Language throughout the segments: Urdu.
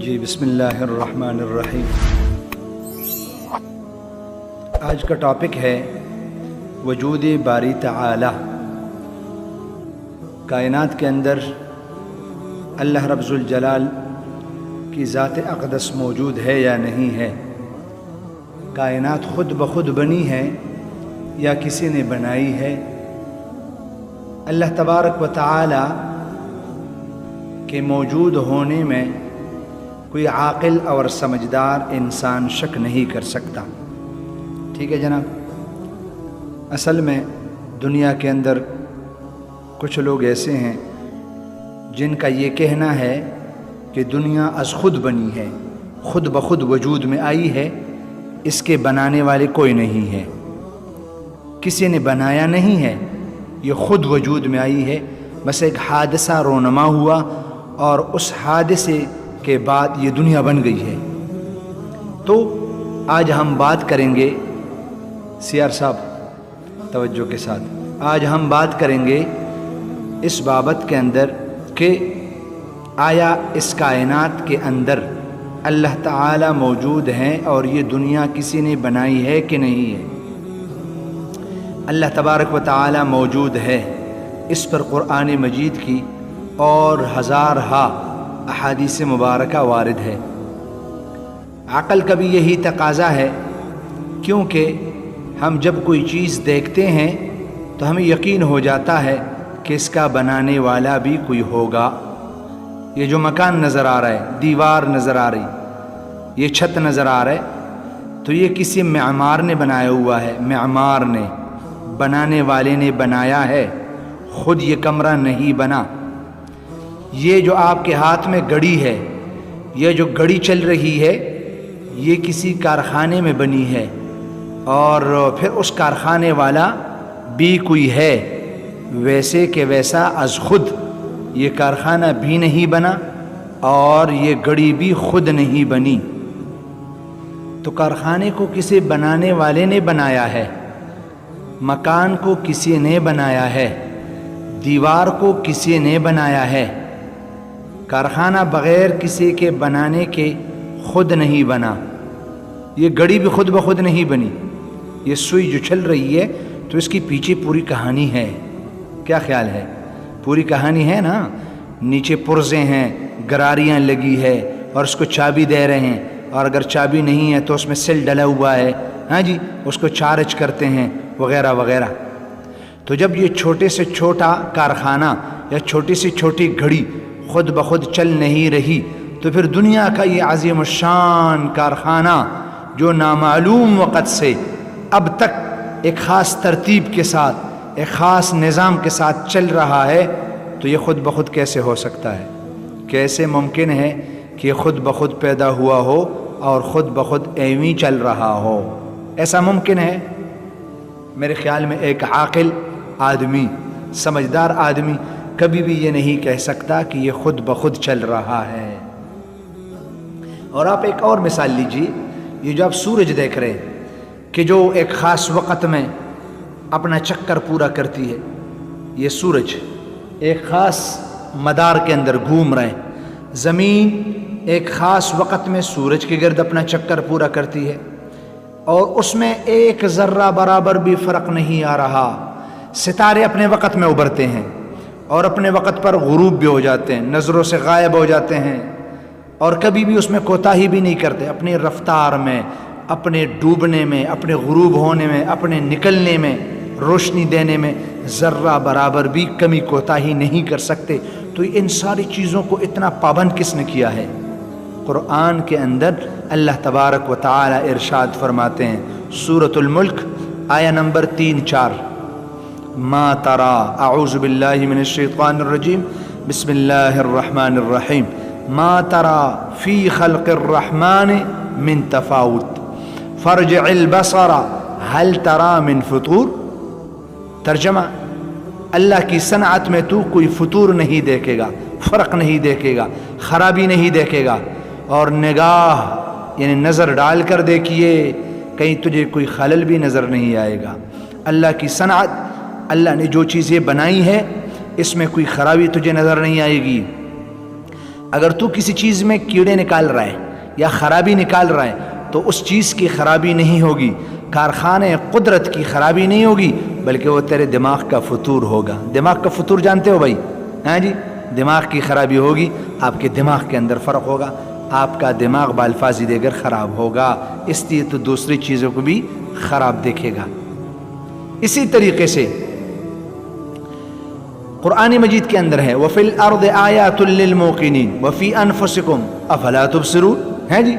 جی بسم اللہ الرحمن الرحیم۔ آج کا ٹاپک ہے وجود باری تعالی۔ کائنات کے اندر اللہ رب ذوالجلال کی ذات اقدس موجود ہے یا نہیں ہے؟ کائنات خود بخود بنی ہے یا کسی نے بنائی ہے؟ اللہ تبارک و تعالی کے موجود ہونے میں کوئی عاقل اور سمجھدار انسان شک نہیں کر سکتا۔ ٹھیک ہے جناب۔ اصل میں دنیا کے اندر کچھ لوگ ایسے ہیں جن کا یہ کہنا ہے کہ دنیا از خود بنی ہے، خود بخود وجود میں آئی ہے، اس کے بنانے والے کوئی نہیں ہے، کسی نے بنایا نہیں ہے، یہ خود وجود میں آئی ہے، بس ایک حادثہ رونما ہوا اور اس حادثے کے بعد یہ دنیا بن گئی ہے۔ تو آج ہم بات کریں گے، سیار صاحب توجہ کے ساتھ، آج ہم بات کریں گے اس بابت کے اندر کہ آیا اس کائنات کے اندر اللہ تعالی موجود ہیں اور یہ دنیا کسی نے بنائی ہے کہ نہیں ہے؟ اللہ تبارک و تعالی موجود ہے، اس پر قرآن مجید کی اور ہزارہا احادیث مبارکہ وارد ہے۔ عقل کا بھی یہی تقاضا ہے، کیونکہ ہم جب کوئی چیز دیکھتے ہیں تو ہمیں یقین ہو جاتا ہے کہ اس کا بنانے والا بھی کوئی ہوگا۔ یہ جو مکان نظر آ رہا ہے، دیوار نظر آ رہی، یہ چھت نظر آ رہا ہے، تو یہ کسی معمار نے بنایا ہوا ہے، معمار نے، بنانے والے نے بنایا ہے، خود یہ کمرہ نہیں بنا۔ یہ جو آپ کے ہاتھ میں گھڑی ہے، یہ جو گھڑی چل رہی ہے، یہ کسی کارخانے میں بنی ہے اور پھر اس کارخانے والا بھی کوئی ہے، ویسے کہ ویسا از خود یہ کارخانہ بھی نہیں بنا اور یہ گھڑی بھی خود نہیں بنی۔ تو کارخانے کو کسی بنانے والے نے بنایا ہے، مکان کو کسی نے بنایا ہے، دیوار کو کسی نے بنایا ہے۔ کارخانہ بغیر کسی کے بنانے کے خود نہیں بنا، یہ گھڑی بھی خود بخود نہیں بنی، یہ سوئی جو چل رہی ہے تو اس کی پیچھے پوری کہانی ہے۔ کیا خیال ہے؟ پوری کہانی ہے نا، نیچے پرزے ہیں، گراریاں لگی ہے اور اس کو چابی دے رہے ہیں، اور اگر چابی نہیں ہے تو اس میں سیل ڈلا ہوا ہے، ہاں جی، اس کو چارج کرتے ہیں وغیرہ وغیرہ۔ تو جب یہ چھوٹے سے چھوٹا کارخانہ یا چھوٹی سے چھوٹی گھڑی خود بخود چل نہیں رہی، تو پھر دنیا کا یہ عظیم الشان کارخانہ جو نامعلوم وقت سے اب تک ایک خاص ترتیب کے ساتھ، ایک خاص نظام کے ساتھ چل رہا ہے، تو یہ خود بخود کیسے ہو سکتا ہے؟ کیسے ممکن ہے کہ یہ خود بخود پیدا ہوا ہو اور خود بخود ایویں چل رہا ہو؟ ایسا ممکن ہے؟ میرے خیال میں ایک عاقل آدمی، سمجھدار آدمی کبھی بھی یہ نہیں کہہ سکتا کہ یہ خود بخود چل رہا ہے۔ اور آپ ایک اور مثال لیجیے، یہ جو آپ سورج دیکھ رہے ہیں کہ جو ایک خاص وقت میں اپنا چکر پورا کرتی ہے، یہ سورج ایک خاص مدار کے اندر گھوم رہے ہیں، زمین ایک خاص وقت میں سورج کے گرد اپنا چکر پورا کرتی ہے اور اس میں ایک ذرہ برابر بھی فرق نہیں آ رہا۔ ستارے اپنے وقت میں ابھرتے ہیں اور اپنے وقت پر غروب بھی ہو جاتے ہیں، نظروں سے غائب ہو جاتے ہیں، اور کبھی بھی اس میں کوتاہی بھی نہیں کرتے، اپنی رفتار میں، اپنے ڈوبنے میں، اپنے غروب ہونے میں، اپنے نکلنے میں، روشنی دینے میں ذرہ برابر بھی کمی کوتاہی نہیں کر سکتے۔ تو ان ساری چیزوں کو اتنا پابند کس نے کیا ہے؟ قرآن کے اندر اللہ تبارک و تعالی ارشاد فرماتے ہیں، سورۃ الملک آیہ نمبر 3-4، ما ترى اعوذ باللہ من الشیطان الرجیم بسم اللہ الرحمن الرحیم ما ترى فی خلق الرحمن من تفاوت فارجع البصر هل ترى من فطور۔ ترجمہ، اللہ کی صنعت میں تو کوئی فطور نہیں دیکھے گا، فرق نہیں دیکھے گا، خرابی نہیں دیکھے گا، اور نگاہ یعنی نظر ڈال کر دیکھیے، کہیں تجھے کوئی خلل بھی نظر نہیں آئے گا۔ اللہ کی صنعت، اللہ نے جو چیزیں بنائی ہے اس میں کوئی خرابی تجھے نظر نہیں آئے گی۔ اگر تو کسی چیز میں کیڑے نکال رہا ہے یا خرابی نکال رہا ہے تو اس چیز کی خرابی نہیں ہوگی، کارخانے قدرت کی خرابی نہیں ہوگی، بلکہ وہ تیرے دماغ کا فطور ہوگا۔ دماغ کا فطور جانتے ہو بھائی؟ ہاں جی، دماغ کی خرابی ہوگی، آپ کے دماغ کے اندر فرق ہوگا، آپ کا دماغ بالفاظ دیگر خراب ہوگا، اس لیے تو دوسری چیزوں کو بھی خراب دیکھے گا۔ اسی طریقے سے قرآن مجید کے اندر ہے وَفِي الْأَرْضِ آيَاتٌ لِّلْمُوقِنِينَ وَفِي أَنفُسِكُمْ أَفَلَا تُبْصِرُونَ، ہے جی،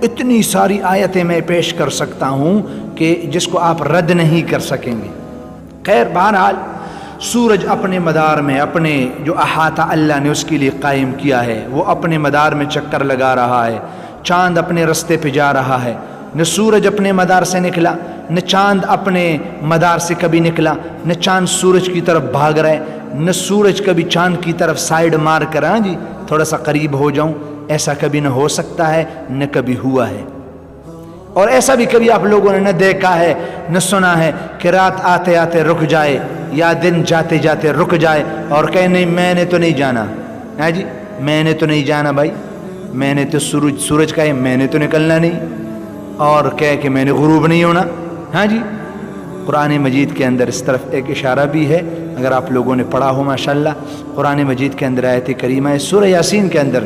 اتنی ساری آیتیں میں پیش کر سکتا ہوں کہ جس کو آپ رد نہیں کر سکیں گے۔ خیر، بہرحال سورج اپنے مدار میں، اپنے جو احاطہ اللہ نے اس کے لیے قائم کیا ہے، وہ اپنے مدار میں چکر لگا رہا ہے، چاند اپنے رستے پہ جا رہا ہے، نہ سورج اپنے مدار سے نکلا، نہ چاند اپنے مدار سے کبھی نکلا، نہ چاند سورج کی طرف بھاگ رہا ہے، نہ سورج کبھی چاند کی طرف سائیڈ مار کر ہاں جی تھوڑا سا قریب ہو جاؤں، ایسا کبھی نہ ہو سکتا ہے، نہ کبھی ہوا ہے۔ اور ایسا بھی کبھی آپ لوگوں نے نہ دیکھا ہے نہ سنا ہے کہ رات آتے آتے رک جائے یا دن جاتے جاتے رک جائے اور کہے نہیں میں نے تو نہیں جانا، ہاں جی میں نے تو نہیں جانا بھائی، میں نے تو سورج کہے میں نے تو نکلنا نہیں، اور کہے کہ میں نے غروب نہیں ہونا۔ ہاں جی، قرآن مجید کے اندر اس طرف ایک اشارہ بھی ہے، اگر آپ لوگوں نے پڑھا ہو ماشاءاللہ، قرآن مجید کے اندر آیت کریمہ ہے، سورہ یاسین کے اندر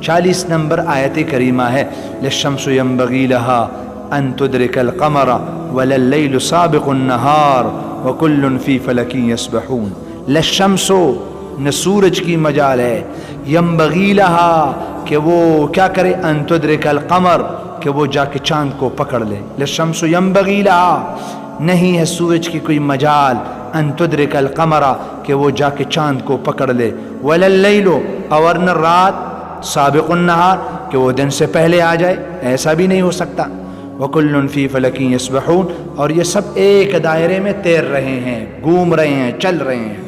40 نمبر آیت کریمہ ہے، للشمس ينبغي لها ان تدرك القمر ولا الليل سابق النهار وكل في فلك يسبحون۔ للشمس، نہ سورج کی مجال ہے، ينبغي لها کہ وہ کیا کرے، ان تدرك القمر کہ وہ جا کے چاند کو پکڑ لے، للشمس ينبغي لها نہیں ہے سورج کی کوئی مجال، ان تدرک القمر کہ وہ جا کے چاند کو پکڑ لے، ولا اللیل اور نہ رات، سابق النہار کہ وہ دن سے پہلے آ جائے، ایسا بھی نہیں ہو سکتا۔ وکل فی فلک یسبحون، اور یہ سب ایک دائرے میں تیر رہے ہیں، گھوم رہے ہیں، چل رہے ہیں۔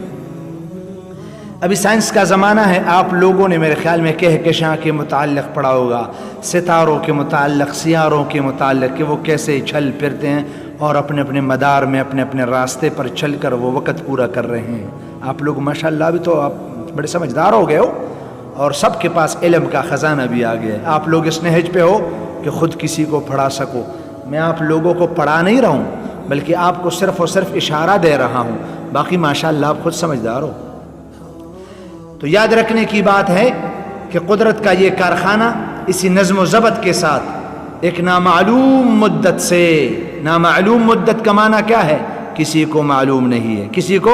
ابھی سائنس کا زمانہ ہے، آپ لوگوں نے میرے خیال میں کہکشاں کے متعلق پڑھا ہوگا، ستاروں کے متعلق، سیاروں کے متعلق کہ وہ کیسے چھل پھرتے ہیں اور اپنے اپنے مدار میں اپنے اپنے راستے پر چل کر وہ وقت پورا کر رہے ہیں۔ آپ لوگ ماشاءاللہ بھی تو آپ بڑے سمجھدار ہو گئے ہو اور سب کے پاس علم کا خزانہ بھی آ گیا ہے۔ آپ لوگ اس نہج پہ ہو کہ خود کسی کو پڑھا سکو۔ میں آپ لوگوں کو پڑھا نہیں رہا ہوں، بلکہ آپ کو صرف اور صرف اشارہ دے رہا ہوں، باقی ماشاءاللہ آپ خود سمجھدار ہو۔ تو یاد رکھنے کی بات ہے کہ قدرت کا یہ کارخانہ اسی نظم و ضبط کے ساتھ ایک نامعلوم مدت سے، نامعلوم مدت کا معنی کیا ہے؟ کسی کو معلوم نہیں ہے، کسی کو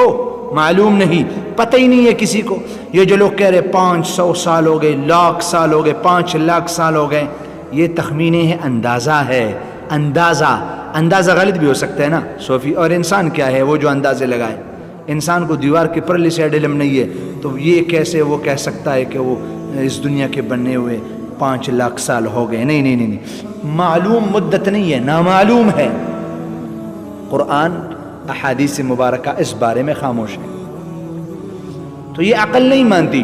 معلوم نہیں، پتہ ہی نہیں ہے کسی کو۔ یہ جو لوگ کہہ رہے 500 سال ہو گئے، لاکھ سال ہو گئے، 5 لاکھ سال ہو گئے، یہ تخمینے ہیں، اندازہ ہے، اندازہ غلط بھی ہو سکتا ہے نا صوفی، اور انسان کیا ہے وہ جو اندازے لگائے؟ انسان کو دیوار کے پرلی سائڈ علم نہیں ہے، تو یہ کیسے وہ کہہ سکتا ہے کہ وہ اس دنیا کے بننے ہوئے 5 لاکھ سال ہو گئے؟ نہیں نہیں نہیں، معلوم مدت نہیں ہے، نامعلوم ہے۔ قرآن احادیث مبارکہ اس بارے میں خاموش ہے۔ تو یہ عقل نہیں مانتی،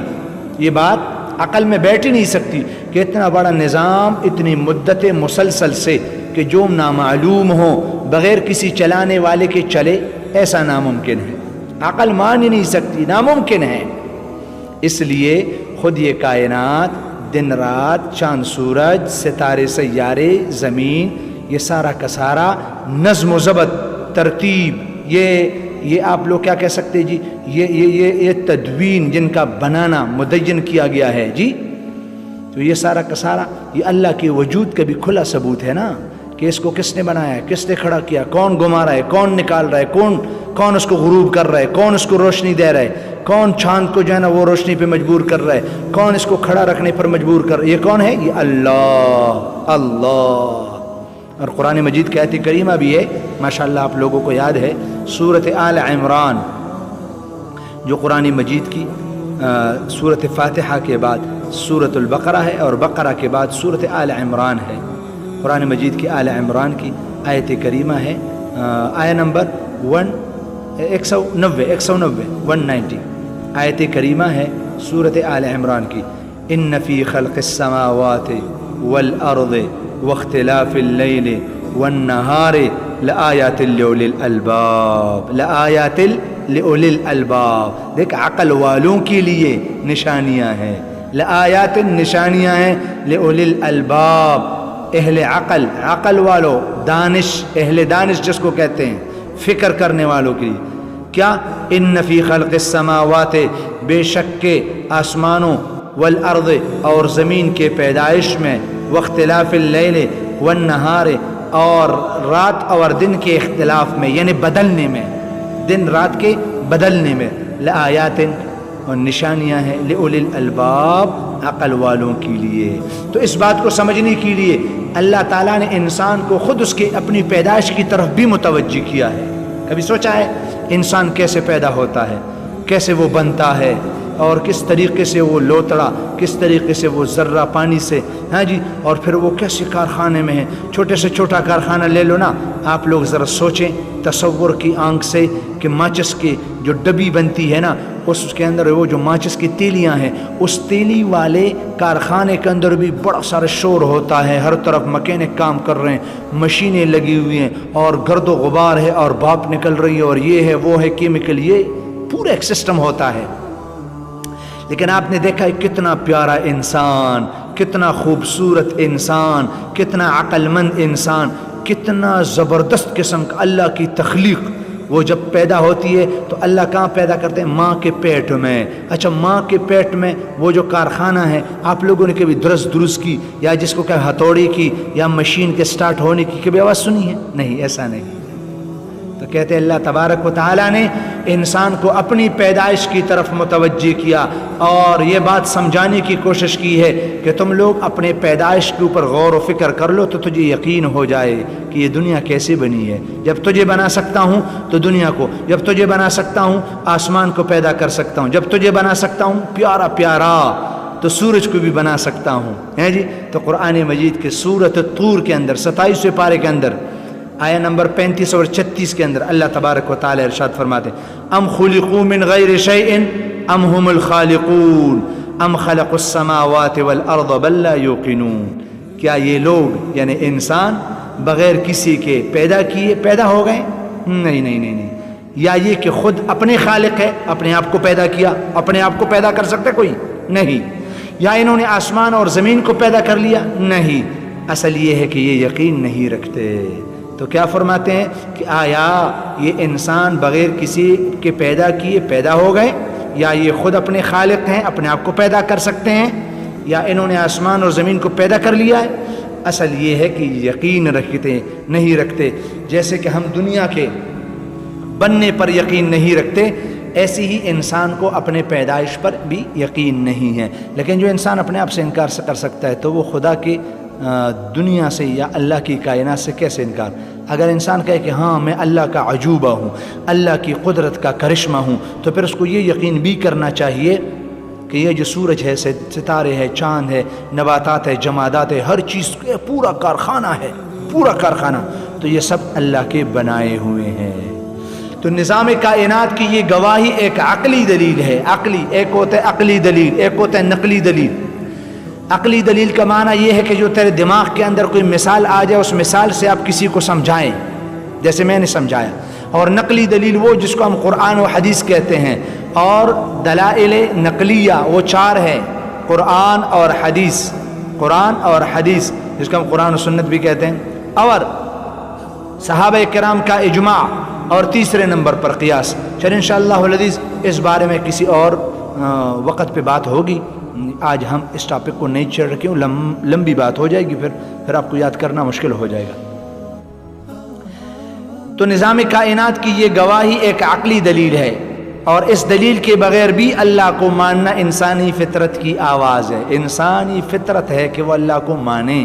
یہ بات عقل میں بیٹھ ہی نہیں سکتی کہ اتنا بڑا نظام اتنی مدت مسلسل سے کہ جو نامعلوم ہو بغیر کسی چلانے والے کے چلے، ایسا ناممکن ہے، عقل مان ہی نہیں سکتی، ناممکن ہے۔ اس لیے خود یہ کائنات، دن رات، چاند سورج، ستارے سیارے، زمین، یہ سارا کا سارا نظم و ضبط، ترتیب، یہ آپ لوگ کیا کہہ سکتے جی، یہ تدوین جن کا بنانا مدین کیا گیا ہے جی، تو یہ سارا کا سارا یہ اللہ کے وجود کا بھی کھلا ثبوت ہے نا، کہ اس کو کس نے بنایا ہے، کس نے کھڑا کیا، کون گھما رہا ہے، کون نکال رہا ہے، کون اس کو غروب کر رہا ہے، کون اس کو روشنی دے رہا ہے، کون چاند کو جو ہے نا وہ روشنی پہ مجبور کر رہا ہے، کون اس کو کھڑا رکھنے پر مجبور کر رہا ہے، یہ کون ہے؟ یہ اللہ۔ اور قرآن مجید کی آیت کریمہ بھی ہے ماشاءاللہ، آپ لوگوں کو یاد ہے، سورۃ آل عمران، جو قرآن مجید کی سورۃ فاتحہ کے بعد سورۃ البقرہ ہے، اور بقرہ کے بعد سورۃ آل عمران ہے۔ قرآن مجید کی آل عمران کی آیت کریمہ ہے، آیہ نمبر 190 آیت کریمہ ہے سورۃ آل عمران کی، ان فی خلق السماوات والارض واختلاف اللیل والنہار لآیات لأولی الالباب، لآیات لأولی الالباب، دیکھ عقل والوں کے لیے نشانیاں ہیں، لآیات نشانیاں ہیں لأولی الالباب اہل عقل، عقل والو، دانش، اہل دانش جس کو کہتے ہیں، فکر کرنے والوں کے لیے. کیا؟ ان فی خلق السماوات، بے شک کے آسمانوں، والارض اور زمین کے پیدائش میں، واختلاف اللیل والنہار اور رات اور دن کے اختلاف میں یعنی بدلنے میں، دن رات کے بدلنے میں، لآیات اور نشانیاں ہیں لأولی الالباب عقل والوں کے لیے. تو اس بات کو سمجھنے کے لیے اللہ تعالیٰ نے انسان کو خود اس کے اپنی پیدائش کی طرف بھی متوجہ کیا ہے. کبھی سوچا ہے انسان کیسے پیدا ہوتا ہے، کیسے وہ بنتا ہے، اور کس طریقے سے وہ لوتڑا، کس طریقے سے وہ ذرہ پانی سے، ہاں جی، اور پھر وہ کیسے کارخانے میں ہے. چھوٹے سے چھوٹا کارخانہ لے لو نا، آپ لوگ ذرا سوچیں تصور کی آنکھ سے کہ ماچس کی جو ڈبی بنتی ہے نا، اس کے اندر وہ جو ماچس کی تیلیاں ہیں، اس تیلی والے کارخانے کے اندر بھی بڑا سارا شور ہوتا ہے، ہر طرف مکینک کام کر رہے ہیں، مشینیں لگی ہوئی ہیں، اور گرد و غبار ہے، اور بھاپ نکل رہی ہے، اور یہ ہے وہ ہے کیمیکل، یہ پورا ایک سسٹم ہوتا ہے. لیکن آپ نے دیکھا ہے کتنا پیارا انسان، کتنا خوبصورت انسان، کتنا عقل مند انسان، کتنا زبردست قسم کا اللہ کی تخلیق. وہ جب پیدا ہوتی ہے تو اللہ کہاں پیدا کرتے ہیں؟ ماں کے پیٹ میں. اچھا، ماں کے پیٹ میں وہ جو کارخانہ ہے، آپ لوگوں نے کبھی درست کی یا جس کو کہ ہتھوڑی کی یا مشین کے سٹارٹ ہونے کی کبھی آواز سنی ہے؟ نہیں، ایسا نہیں. تو کہتے ہیں اللہ تبارک و تعالیٰ نے انسان کو اپنی پیدائش کی طرف متوجہ کیا اور یہ بات سمجھانے کی کوشش کی ہے کہ تم لوگ اپنے پیدائش کے اوپر غور و فکر کر لو تو تجھے یقین ہو جائے کہ یہ دنیا کیسے بنی ہے. جب تجھے بنا سکتا ہوں تو دنیا کو، جب تجھے بنا سکتا ہوں آسمان کو پیدا کر سکتا ہوں، جب تجھے بنا سکتا ہوں پیارا پیارا تو سورج کو بھی بنا سکتا ہوں. ہے جی. تو قرآن مجید کے سورۃ طور کے اندر 27ویں پارے کے اندر آیا نمبر 35 اور 36 کے اندر اللہ تبارک و تعالی ارشاد فرماتے ہیں ام خلقوا من غیر شیء ام هم الخالقون ام خلقوا السماوات والارض بل لا یوقنون. کیا یہ لوگ یعنی انسان بغیر کسی کے پیدا ہو گئے؟ نہیں. یا یہ کہ خود اپنے خالق ہے، اپنے آپ کو پیدا کیا، اپنے آپ کو پیدا کر سکتے کوئی؟ نہیں. یا انہوں نے آسمان اور زمین کو پیدا کر لیا؟ نہیں. اصل یہ ہے کہ یہ یقین نہیں رکھتے. تو کیا فرماتے ہیں کہ آیا یہ انسان بغیر کسی کے پیدا کیے پیدا ہو گئے، یا یہ خود اپنے خالق ہیں، اپنے آپ کو پیدا کر سکتے ہیں، یا انہوں نے آسمان اور زمین کو پیدا کر لیا ہے؟ اصل یہ ہے کہ یقین نہیں رکھتے. جیسے کہ ہم دنیا کے بننے پر یقین نہیں رکھتے، ایسی ہی انسان کو اپنے پیدائش پر بھی یقین نہیں ہے. لیکن جو انسان اپنے آپ سے انکار کر سکتا ہے تو وہ خدا کی دنیا سے یا اللہ کی کائنات سے کیسے انکار؟ اگر انسان کہے کہ ہاں میں اللہ کا عجوبہ ہوں، اللہ کی قدرت کا کرشمہ ہوں، تو پھر اس کو یہ یقین بھی کرنا چاہیے کہ یہ جو سورج ہے، ستارے ہے، چاند ہے، نباتات ہے، جمادات ہے، ہر چیز پورا کارخانہ ہے، پورا کارخانہ، تو یہ سب اللہ کے بنائے ہوئے ہیں. تو نظام کائنات کی یہ گواہی ایک عقلی دلیل ہے. عقلی ایک ہوتا ہے عقلی دلیل، ایک ہوتا ہے نقلی دلیل. عقلی دلیل کا معنی یہ ہے کہ جو تیرے دماغ کے اندر کوئی مثال آ جائے، اس مثال سے آپ کسی کو سمجھائیں جیسے میں نے سمجھایا. اور نقلی دلیل وہ جس کو ہم قرآن و حدیث کہتے ہیں. اور دلائل نقلیہ وہ 4 ہے، قرآن اور حدیث، قرآن اور حدیث جس کو ہم قرآن و سنت بھی کہتے ہیں، اور صحابہ کرام کا اجماع، اور تیسرے نمبر پر قیاس. چل انشاءاللہ العزیز اس بارے میں کسی اور وقت پہ بات ہوگی. آج ہم اس ٹاپک کو نہیں چھیڑ رکھے ہوں، لمبی بات ہو جائے گی، پھر آپ کو یاد کرنا مشکل ہو جائے گا. تو نظام کائنات کی یہ گواہی ایک عقلی دلیل ہے، اور اس دلیل کے بغیر بھی اللہ کو ماننا انسانی فطرت کی آواز ہے. انسانی فطرت ہے کہ وہ اللہ کو مانے.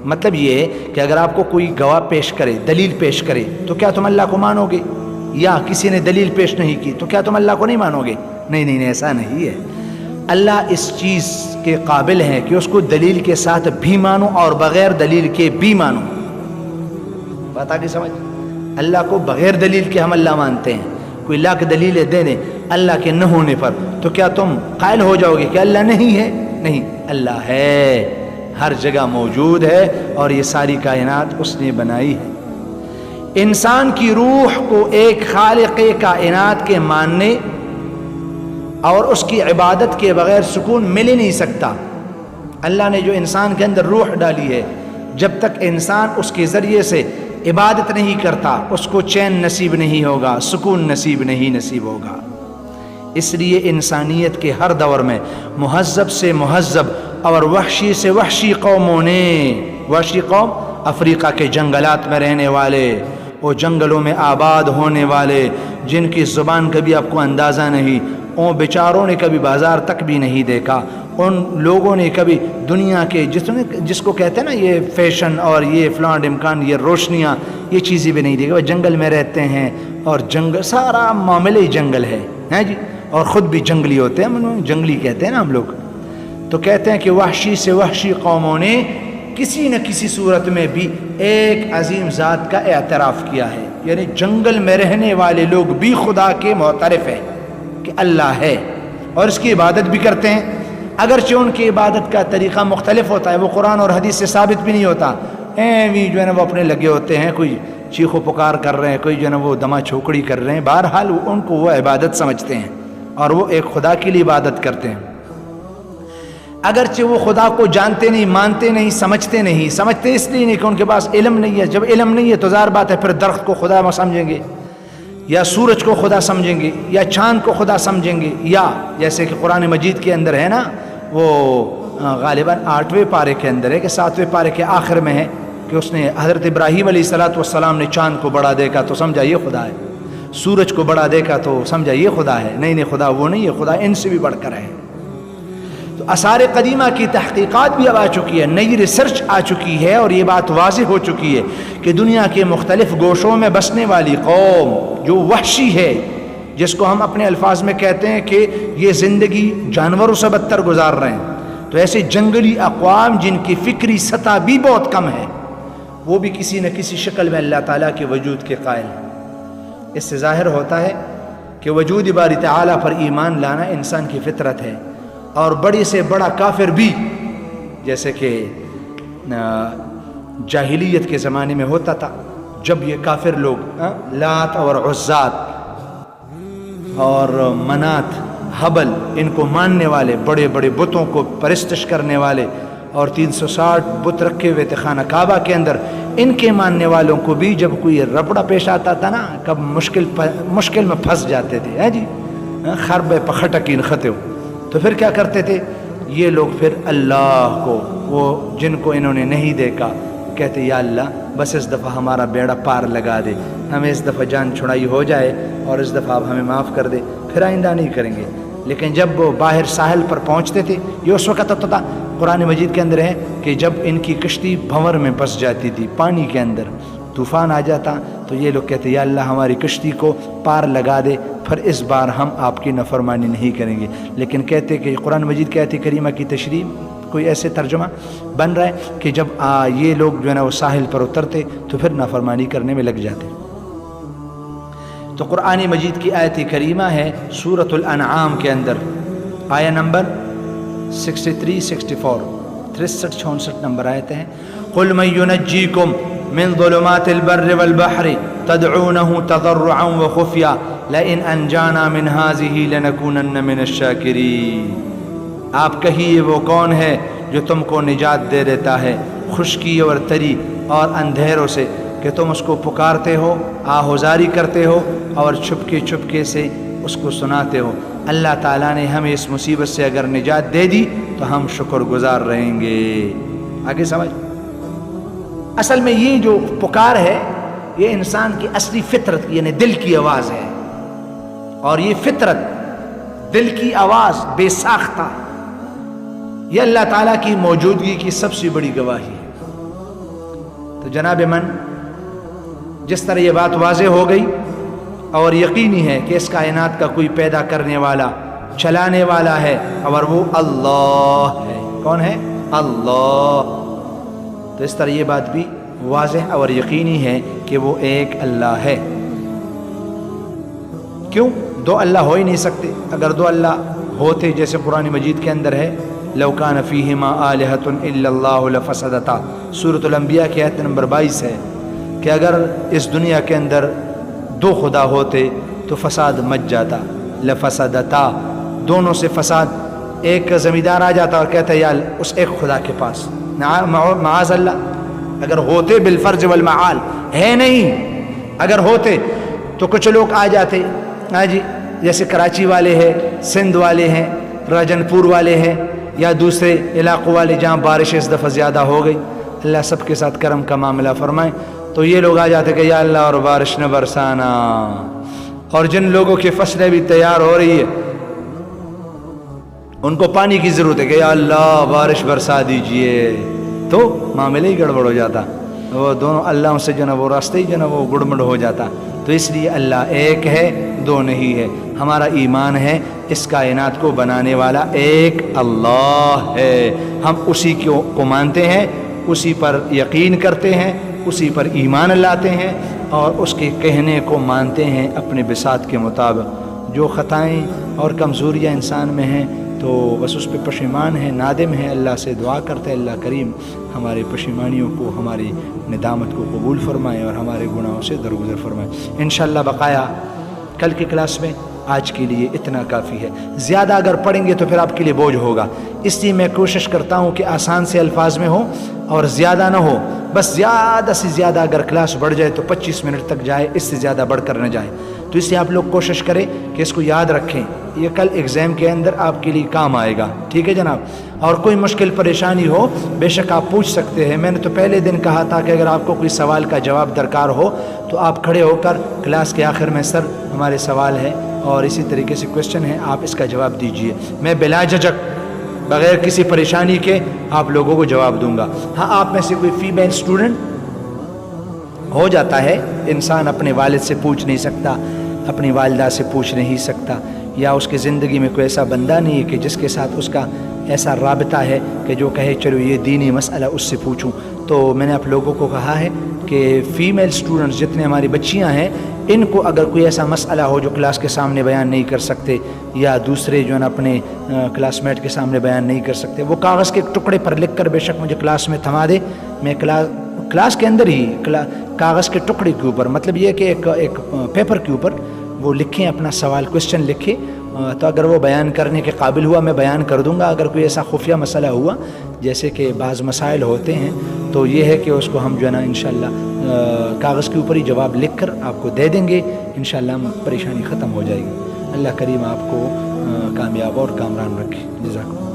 مطلب یہ ہے کہ اگر آپ کو کوئی گواہ پیش کرے، دلیل پیش کرے، تو کیا تم اللہ کو مانو گے؟ یا کسی نے دلیل پیش نہیں کی تو کیا تم اللہ کو نہیں مانو گے؟ نہیں، ایسا نہیں ہے. اللہ اس چیز کے قابل ہے کہ اس کو دلیل کے ساتھ بھی مانو اور بغیر دلیل کے بھی مانو. بات آگے سمجھ؟ اللہ کو بغیر دلیل کے ہم اللہ مانتے ہیں. کوئی لاکھ دلیلیں دے دیں اللہ کے نہ ہونے پر، تو کیا تم قائل ہو جاؤ گے کہ اللہ نہیں ہے؟ نہیں، اللہ ہے، ہر جگہ موجود ہے، اور یہ ساری کائنات اس نے بنائی ہے. انسان کی روح کو ایک خالق کائنات کے ماننے اور اس کی عبادت کے بغیر سکون مل ہی نہیں سکتا۔ اللہ نے جو انسان کے اندر روح ڈالی ہے، جب تک انسان اس کے ذریعے سے عبادت نہیں کرتا اس کو چین نصیب نہیں ہوگا، سکون نصیب ہوگا۔ اس لیے انسانیت کے ہر دور میں مہذب سے مہذب اور وحشی سے وحشی قوموں نے، وحشی قوم افریقہ کے جنگلات میں رہنے والے، وہ جنگلوں میں آباد ہونے والے، جن کی زبان کبھی آپ کو اندازہ نہیں، ان بیچاروں نے کبھی بازار تک بھی نہیں دیکھا، ان لوگوں نے کبھی دنیا کے جس کو کہتے ہیں نا یہ فیشن اور یہ فلاں ڈمکان، یہ روشنیاں، یہ چیزیں بھی نہیں دیکھا۔ وہ جنگل میں رہتے ہیں اور جنگل سارا معاملہ ہی جنگل ہے جی، اور خود بھی جنگلی ہوتے ہیں، جنگلی کہتے ہیں نا ہم لوگ۔ تو کہتے ہیں کہ وحشی سے وحشی قوموں نے کسی نہ کسی صورت میں بھی ایک عظیم ذات کا اعتراف کیا ہے، یعنی جنگل میں رہنے والے لوگ بھی خدا کے معترف ہیں کہ اللہ ہے اور اس کی عبادت بھی کرتے ہیں، اگرچہ ان کی عبادت کا طریقہ مختلف ہوتا ہے، وہ قرآن اور حدیث سے ثابت بھی نہیں ہوتا، جو ہے نا وہ اپنے لگے ہوتے ہیں، کوئی چیخ و پکار کر رہے ہیں، کوئی جو ہے نا وہ دما چھوکڑی کر رہے ہیں، بہرحال ان کو وہ عبادت سمجھتے ہیں اور وہ ایک خدا کے لیے عبادت کرتے ہیں، اگرچہ وہ خدا کو جانتے نہیں، مانتے نہیں، سمجھتے اس لیے نہیں کہ ان کے پاس علم نہیں ہے۔ جب علم نہیں ہے تو ظاہر بات ہے پھر درخت کو خدا سمجھیں گے، یا سورج کو خدا سمجھیں گے، یا چاند کو خدا سمجھیں گے، یا جیسے کہ قرآن مجید کے اندر ہے نا، وہ غالباً 8ویں پارے کے اندر ہے کہ 7ویں پارے کے آخر میں ہے کہ اس نے حضرت ابراہیم علیہ السلام نے چاند کو بڑا دیکھا تو سمجھا یہ خدا ہے، سورج کو بڑا دیکھا تو سمجھا یہ خدا ہے، نہیں خدا وہ نہیں ہے، خدا ان سے بھی بڑھ کر ہے۔ تو آثار قدیمہ کی تحقیقات بھی اب آ چکی ہے، نئی ریسرچ آ چکی ہے اور یہ بات واضح ہو چکی ہے کہ دنیا کے مختلف گوشوں میں بسنے والی قوم جو وحشی ہے، جس کو ہم اپنے الفاظ میں کہتے ہیں کہ یہ زندگی جانوروں سے بدتر گزار رہے ہیں، تو ایسے جنگلی اقوام جن کی فکری سطح بھی بہت کم ہے، وہ بھی کسی نہ کسی شکل میں اللہ تعالیٰ کے وجود کے قائل ہیں۔ اس سے ظاہر ہوتا ہے کہ وجود باری تعالیٰ پر ایمان لانا انسان کی فطرت ہے، اور بڑی سے بڑا کافر بھی، جیسے کہ جاہلیت کے زمانے میں ہوتا تھا، جب یہ کافر لوگ لات اور عزات اور منات، حبل، ان کو ماننے والے، بڑے بڑے بتوں کو پرستش کرنے والے، اور 360 بت رکھے ہوئے تھے خانہ کعبہ کے اندر، ان کے ماننے والوں کو بھی جب کوئی ربڑا پیش آتا تھا نا، کب مشکل میں پھنس جاتے تھے جی، خرب پخٹکین خطو، تو پھر کیا کرتے تھے یہ لوگ؟ پھر اللہ کو، وہ جن کو انہوں نے نہیں دیکھا، کہتے یا اللہ بس اس دفعہ ہمارا بیڑا پار لگا دے، ہمیں اس دفعہ جان چھڑائی ہو جائے اور اس دفعہ آپ ہمیں معاف کر دے، پھر آئندہ نہیں کریں گے۔ لیکن جب وہ باہر ساحل پر پہنچتے تھے، یہ اس وقت ہوتا تھا، قرآن مجید کے اندر ہے کہ جب ان کی کشتی بھنور میں پھنس جاتی تھی، پانی کے اندر طوفان آ جاتا، تو یہ لوگ کہتے یا اللہ ہماری کشتی کو پار لگا دے، پھر اس بار ہم آپ کی نافرمانی نہیں کریں گے۔ لیکن کہتے کہ قرآن مجید کی آیت کریمہ کی تشریح کوئی ایسے ترجمہ بن رہا ہے کہ جب یہ لوگ جو ہے نا وہ ساحل پر اترتے تو پھر نافرمانی کرنے میں لگ جاتے۔ تو قرآن مجید کی آیت کریمہ ہے سورۃ الانعام کے اندر، آیہ نمبر 63 64 63 64 نمبر آیت ہیں، قل من ينجيكم من ظلمات البر والبحر تدعونه تضرعا وخفيا لئن انجانا من هذه لنكونن من الشاكرين۔ آپ کہیے وہ کون ہے جو تم کو نجات دے دیتا ہے خشکی اور تری اور اندھیروں سے، کہ تم اس کو پکارتے ہو، آہوزاری کرتے ہو اور چھپکے سے اس کو سناتے ہو۔ اللہ تعالیٰ نے ہمیں اس مصیبت سے اگر نجات دے دی تو ہم شکر گزار رہیں گے۔ آگے سمجھ، اصل میں یہ جو پکار ہے یہ انسان کی اصلی فطرت یعنی دل کی آواز ہے، اور یہ فطرت دل کی آواز بے ساختہ یہ اللہ تعالیٰ کی موجودگی کی سب سے بڑی گواہی ہے۔ تو جناب من، جس طرح یہ بات واضح ہو گئی اور یقینی ہے کہ اس کائنات کا کوئی پیدا کرنے والا، چلانے والا ہے، اور وہ اللہ ہے۔ کون ہے؟ اللہ۔ تو اس طرح یہ بات بھی واضح اور یقینی ہے کہ وہ ایک اللہ ہے۔ کیوں؟ دو اللہ ہو ہی نہیں سکتے۔ اگر دو اللہ ہوتے، جیسے قرآن مجید کے اندر ہے لو کان فیہما آلہۃ الا اللہ لفسدتا، سورۃ الانبیاء کی آیت نمبر 22 ہے کہ اگر اس دنیا کے اندر دو خدا ہوتے تو فساد مچ جاتا، لفسدتا، دونوں سے فساد. ایک زمیندار آ جاتا اور کہتا ہے یا اس ایک خدا کے پاس, معاذ اللہ, اگر ہوتے بالفرض والمعال, ہے نہیں, اگر ہوتے تو کچھ لوگ آ جاتے, ہاں جی, جیسے کراچی والے ہیں, سندھ والے ہیں, راجن پور والے ہیں, یا دوسرے علاقوں والے جہاں بارش اس دفعہ زیادہ ہو گئی, اللہ سب کے ساتھ کرم کا معاملہ فرمائے. تو یہ لوگ آ جاتے کہ یا اللہ اور بارش نہ برسانا, اور جن لوگوں کی فصلیں بھی تیار ہو رہی ہے ان کو پانی کی ضرورت ہے کہ یا اللہ بارش برسا دیجئے, تو معاملہ ہی گڑبڑ ہو جاتا, وہ دونوں اللہ سے جو نا وہ راستے ہی جو نا وہ گڑمڑ ہو جاتا. تو اس لیے اللہ ایک ہے, دو نہیں ہے. ہمارا ایمان ہے اس کائنات کو بنانے والا ایک اللہ ہے, ہم اسی کو مانتے ہیں, اسی پر یقین کرتے ہیں, اسی پر ایمان لاتے ہیں, اور اس کے کہنے کو مانتے ہیں اپنے بساط کے مطابق. جو خطائیں اور کمزوریاں انسان میں ہیں تو بس اس پہ پشیمان ہے, نادم ہے, اللہ سے دعا کرتے ہیں اللہ کریم ہمارے پشیمانیوں کو, ہماری ندامت کو قبول فرمائے اور ہمارے گناہوں سے درگزر فرمائے. انشاءاللہ بقایا کل کی کلاس میں. آج کے لیے اتنا کافی ہے, زیادہ اگر پڑھیں گے تو پھر آپ کے لیے بوجھ ہوگا, اس لیے میں کوشش کرتا ہوں کہ آسان سے الفاظ میں ہو اور زیادہ نہ ہو. بس زیادہ سے زیادہ اگر کلاس بڑھ جائے تو 25 منٹ تک جائے, اس سے زیادہ بڑھ کر نہ جائے. تو اس لیے آپ لوگ کوشش کریں کہ اس کو یاد رکھیں, یہ کل ایگزام کے اندر آپ کے لیے کام آئے گا. ٹھیک ہے جناب, اور کوئی مشکل پریشانی ہو بے شک آپ پوچھ سکتے ہیں. میں نے تو پہلے دن کہا تھا کہ اگر آپ کو کوئی سوال کا جواب درکار ہو تو آپ کھڑے ہو کر کلاس کے آخر میں سر ہمارے سوال ہے اور اسی طریقے سے کویشچن ہے, آپ اس کا جواب دیجئے. میں بلا جھجک بغیر کسی پریشانی کے آپ لوگوں کو جواب دوں گا. ہاں, آپ میں سے کوئی فیمیل اسٹوڈنٹ ہو جاتا ہے, انسان اپنے والد سے پوچھ نہیں سکتا, اپنی والدہ سے پوچھ نہیں سکتا, یا اس کی زندگی میں کوئی ایسا بندہ نہیں ہے کہ جس کے ساتھ اس کا ایسا رابطہ ہے کہ جو کہے چلو یہ دینی مسئلہ اس سے پوچھوں. تو میں نے آپ لوگوں کو کہا ہے کہ فیمیل اسٹوڈنٹس جتنے ہماری بچیاں ہیں, ان کو اگر کوئی ایسا مسئلہ ہو جو کلاس کے سامنے بیان نہیں کر سکتے, یا دوسرے جو ہے نا اپنے کلاس میٹ کے سامنے بیان نہیں کر سکتے, وہ کاغذ کے ایک ٹکڑے پر لکھ کر بے شک مجھے کلاس میں تھما دے. میں کلاس کے اندر ہی کاغذ کے ٹکڑے کے اوپر, مطلب یہ کہ ایک پیپر کے اوپر وہ لکھیں, اپنا سوال کویشچن لکھیں, تو اگر وہ بیان کرنے کے قابل ہوا میں بیان کر دوں گا. اگر کوئی ایسا خفیہ مسئلہ ہوا جیسے کہ بعض مسائل ہوتے ہیں تو یہ ہے کہ اس کو ہم جو ہے نا انشاءاللہ کاغذ کے اوپر ہی جواب لکھ کر آپ کو دے دیں گے. انشاءاللہ پریشانی ختم ہو جائے گی. اللہ کریم آپ کو کامیاب اور کامران رکھے. جزاک اللہ.